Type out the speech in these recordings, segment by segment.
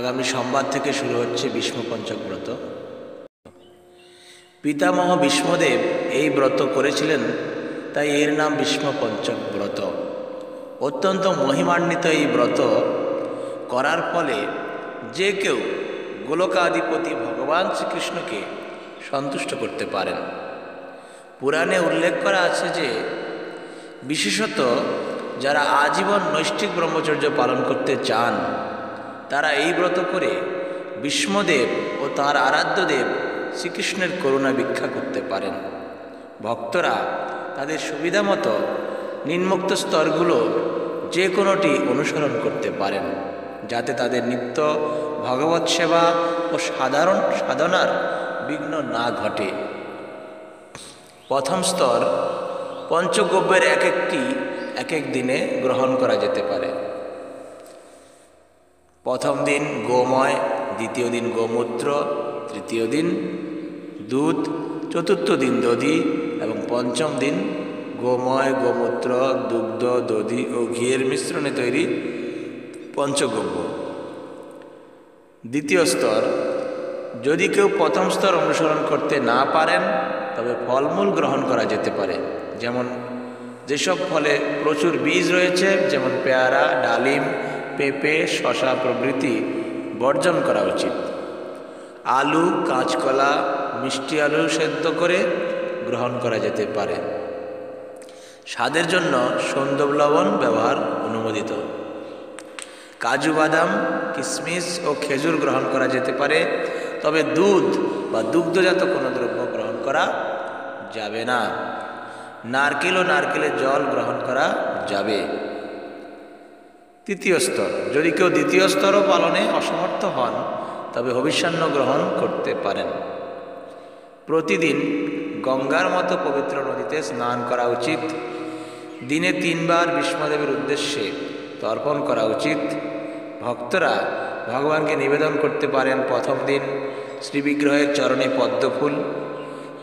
আগামী সোমবার থেকে শুরু হচ্ছে ভীষ্ম পঞ্চক ব্রত। পিতামহ ভীষ্মদেব এই ব্রত করেছিলেন, তাই এর নাম ভীষ্ম পঞ্চক ব্রত। অত্যন্ত মহিমান্বিত এই ব্রত করার ফলে যে কেউ গোলকাধিপতি ভগবান শ্রীকৃষ্ণকে সন্তুষ্ট করতে পারেন। পুরাণে উল্লেখ করা আছে যে বিশেষত যারা আজীবন নৈষ্ঠিক ব্রহ্মচর্য পালন করতে চান তারা এই ব্রত করে ভীষ্মদেব ও তাঁর আরাধ্যদেব শ্রীকৃষ্ণের করুণা ভিক্ষা করতে পারেন। ভক্তরা তাদের সুবিধা মতো নিম্নোক্ত স্তরগুলো যে কোনোটি অনুসরণ করতে পারেন, যাতে তাদের নিত্য ভগবৎ সেবা ও সাধারণ সাধনার বিঘ্ন না ঘটে। প্রথম স্তর পঞ্চগব্যের এক এক দিনে গ্রহণ করা যেতে পারে। প্রথম দিন গোময়, দ্বিতীয় দিন গোমূত্র, তৃতীয় দিন দুধ, চতুর্থ দিন দধি এবং পঞ্চম দিন গোময়, গোমূত্র, দুগ্ধ, দধি ও ঘিয়ের মিশ্রণে তৈরি পঞ্চগব্য। দ্বিতীয় স্তর, যদি কেউ প্রথম স্তর অনুসরণ করতে না পারেন তবে ফলমূল গ্রহণ করা যেতে পারে। যেমন যেসব ফলে প্রচুর বীজ রয়েছে, যেমন পেয়ারা, ডালিম, পেঁপে, শশা প্রভৃতি বর্জন করা উচিত। আলু, কাঁচকলা, মিষ্টি আলু সেদ্ধ করে গ্রহণ করা যেতে পারে। স্বাদের জন্য সন্দব লবণ ব্যবহার অনুমোদিত। কাজু, বাদাম, কিশমিশ ও খেজুর গ্রহণ করা যেতে পারে, তবে দুধ বা দুগ্ধজাত কোনো দ্রব্য গ্রহণ করা যাবে না। নারকেল ও নারকেলের জল গ্রহণ করা যাবে। তৃতীয় স্তর, যদি কেউ দ্বিতীয় স্তরও পালনে অসমর্থ হন তবে হবিষ্যান্ন গ্রহণ করতে পারেন। প্রতিদিন গঙ্গার মতো পবিত্র নদীতে স্নান করা উচিত। দিনে 3 বার ভীষ্মদেবের উদ্দেশ্যে তর্পণ করা উচিত। ভক্তরা ভগবানকে নিবেদন করতে পারেন প্রথম দিন শ্রীবিগ্রহের চরণে পদ্মফুল,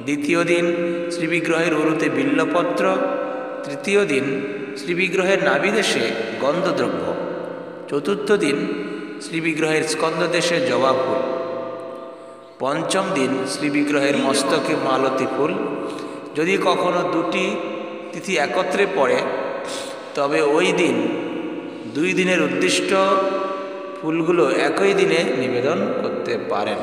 দ্বিতীয় দিন শ্রীবিগ্রহের উরুতে বিল্লপত্র, তৃতীয় দিন শ্রীবিগ্রহের নাভিদেশে গন্ধদ্রব্য, চতুর্থ দিন শ্রীবিগ্রহের স্কন্দদেশে জবা ফুল, পঞ্চম দিন শ্রীবিগ্রহের মস্তকে মালতী ফুল। যদি কখনো 2টি তিথি একত্রে পড়ে তবে ওই দিন 2 দিনের উদ্দিষ্ট ফুলগুলো একই দিনে নিবেদন করতে পারেন।